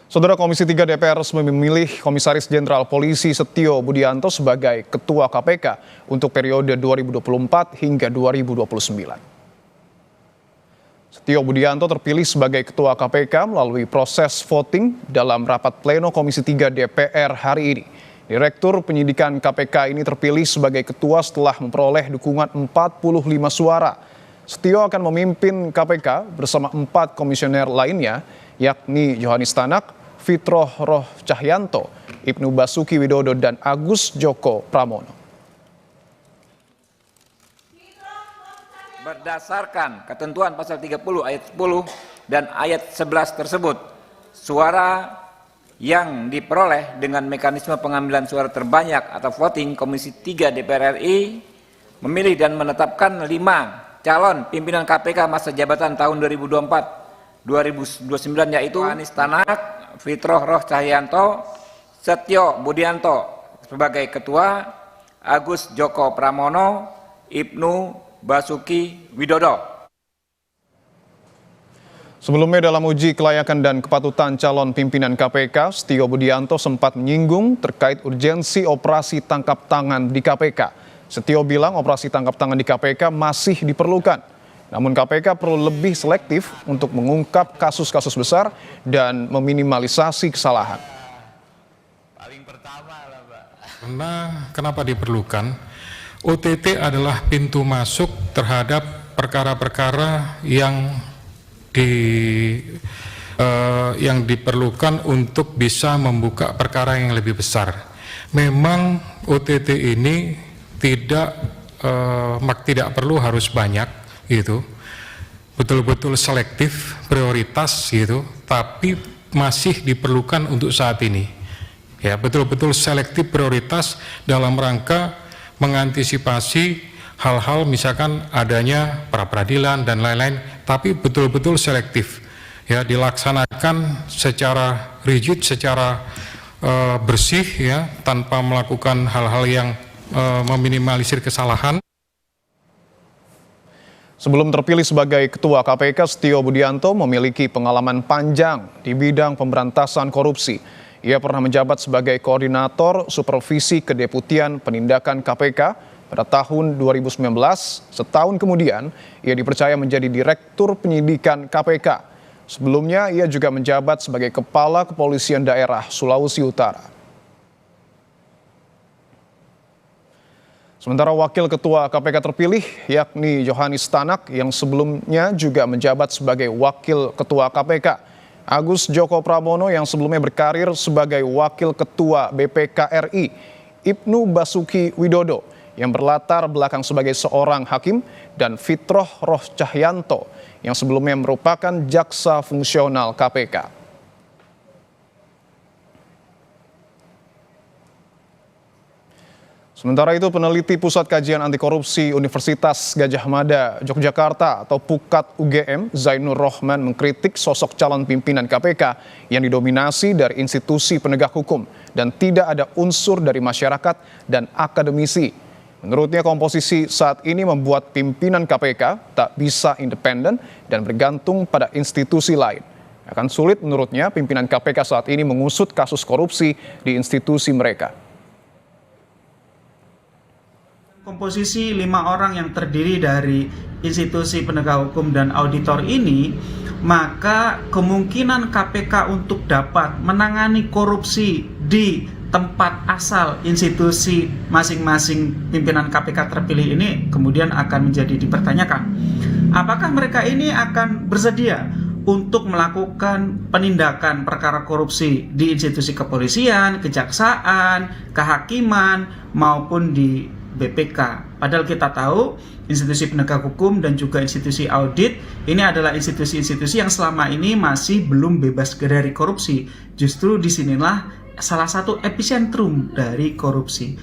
Saudara Komisi 3 DPR resmi memilih Komisaris Jenderal Polisi Setio Budianto sebagai Ketua KPK untuk periode 2024 hingga 2029. Setio Budianto terpilih sebagai Ketua KPK melalui proses voting dalam rapat pleno Komisi 3 DPR hari ini. Direktur Penyidikan KPK ini terpilih sebagai ketua setelah memperoleh dukungan 45 suara. Setio akan memimpin KPK bersama 4 komisioner lainnya, yakni Yohanis Tanak, Fitroh Roh Cahyanto, Ibnu Basuki Widodo, dan Agus Joko Pramono. Berdasarkan ketentuan pasal 30 ayat 10 dan ayat 11 tersebut, suara yang diperoleh dengan mekanisme pengambilan suara terbanyak atau voting, Komisi 3 DPR RI memilih dan menetapkan 5 calon pimpinan KPK masa jabatan tahun 2024-2029, yaitu Yohanis Tanak, Fitroh Roh Cahyanto, Setio Budianto sebagai ketua, Agus Joko Pramono, Ibnu Basuki Widodo. Sebelumnya dalam uji kelayakan dan kepatutan calon pimpinan KPK, Setio Budianto sempat menyinggung terkait urgensi operasi tangkap tangan di KPK. Setio bilang operasi tangkap tangan di KPK masih diperlukan. Namun KPK perlu lebih selektif untuk mengungkap kasus-kasus besar dan meminimalisasi kesalahan. Kenapa diperlukan? OTT adalah pintu masuk terhadap perkara-perkara yang diperlukan untuk bisa membuka perkara yang lebih besar. Memang OTT ini tidak perlu harus banyak, gitu, betul-betul selektif, prioritas, gitu, tapi masih diperlukan untuk saat ini. Ya, betul-betul selektif prioritas dalam rangka mengantisipasi hal-hal misalkan adanya pra-peradilan dan lain-lain, tapi betul-betul selektif, ya, dilaksanakan secara rigid, secara bersih, ya, tanpa melakukan hal-hal yang meminimalisir kesalahan. Sebelum terpilih sebagai Ketua KPK, Setio Budianto memiliki pengalaman panjang di bidang pemberantasan korupsi. Ia pernah menjabat sebagai Koordinator Supervisi Kedeputian Penindakan KPK pada tahun 2019. Setahun kemudian, ia dipercaya menjadi Direktur Penyidikan KPK. Sebelumnya, ia juga menjabat sebagai Kepala Kepolisian Daerah Sulawesi Utara. Sementara Wakil Ketua KPK terpilih, yakni Yohanis Tanak, yang sebelumnya juga menjabat sebagai Wakil Ketua KPK. Agus Joko Pramono yang sebelumnya berkarir sebagai Wakil Ketua BPK RI. Ibnu Basuki Widodo yang berlatar belakang sebagai seorang hakim, dan Fitroh Roh Cahyanto yang sebelumnya merupakan jaksa fungsional KPK. Sementara itu, peneliti Pusat Kajian Anti Korupsi Universitas Gadjah Mada, Yogyakarta atau PUKAD UGM, Zainur Rohman mengkritik sosok calon pimpinan KPK yang didominasi dari institusi penegak hukum dan tidak ada unsur dari masyarakat dan akademisi. Menurutnya, komposisi saat ini membuat pimpinan KPK tak bisa independen dan bergantung pada institusi lain. Akan sulit menurutnya pimpinan KPK saat ini mengusut kasus korupsi di institusi mereka. Komposisi 5 orang yang terdiri dari institusi penegak hukum dan auditor ini, maka kemungkinan KPK untuk dapat menangani korupsi di tempat asal institusi masing-masing pimpinan KPK terpilih ini kemudian akan menjadi dipertanyakan. Apakah mereka ini akan bersedia untuk melakukan penindakan perkara korupsi di institusi kepolisian, kejaksaan, kehakiman, maupun di BPK. Padahal kita tahu institusi penegak hukum dan juga institusi audit ini adalah institusi-institusi yang selama ini masih belum bebas dari korupsi. Justru disinilah salah satu epicentrum dari korupsi.